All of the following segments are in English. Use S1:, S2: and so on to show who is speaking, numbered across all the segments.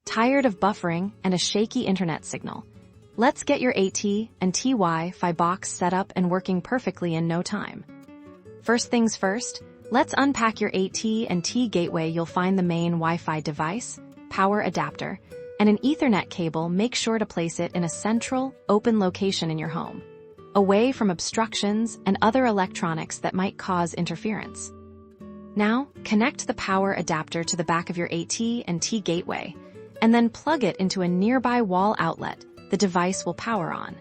S1: Tired of buffering and a shaky internet signal? Let's get your AT&t Wi-Fi box set up and working perfectly in no time. First things first, let's unpack your AT&t gateway. You'll find the main Wi-Fi device, power adapter, and an Ethernet cable. Make sure to place it in a central, open location in your home, away from obstructions and other electronics that might cause interference. Now, connect the power adapter to the back of your AT&t gateway, and then plug it into a nearby wall outlet. The device will power on,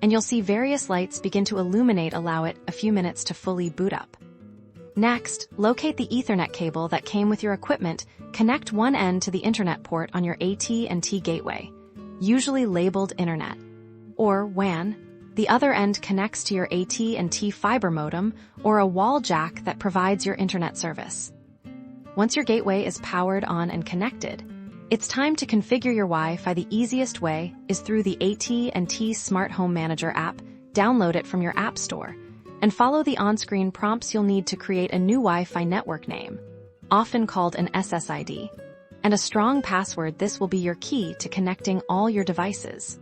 S1: and you'll see various lights begin to illuminate. Allow it a few minutes to fully boot up. Next, locate the Ethernet cable that came with your equipment. Connect one end to the internet port on your AT&t gateway, usually labeled Internet, or WAN. The other end connects to your AT&t fiber modem or a wall jack that provides your internet service. Once your gateway is powered on and connected, it's time to configure your Wi-Fi. The easiest way is through the AT&t Smart Home Manager app. Download it from your app store and follow the on-screen prompts. You'll need to create a new Wi-Fi network name, often called an SSID, and a strong password. This will be your key to connecting all your devices.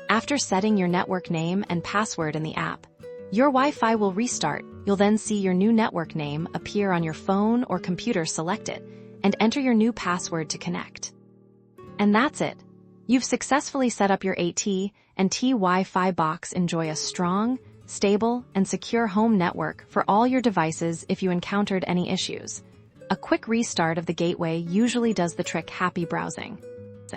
S1: After setting your network name and password in the app, your Wi-Fi will restart. You'll then see your new network name appear on your phone or computer. Select it and enter your new password to connect. And that's it. You've successfully set up your AT&t Wi-Fi box. Enjoy a strong, stable, and secure home network for all your devices. If you encountered any issues, a quick restart of the gateway usually does the trick. Happy browsing!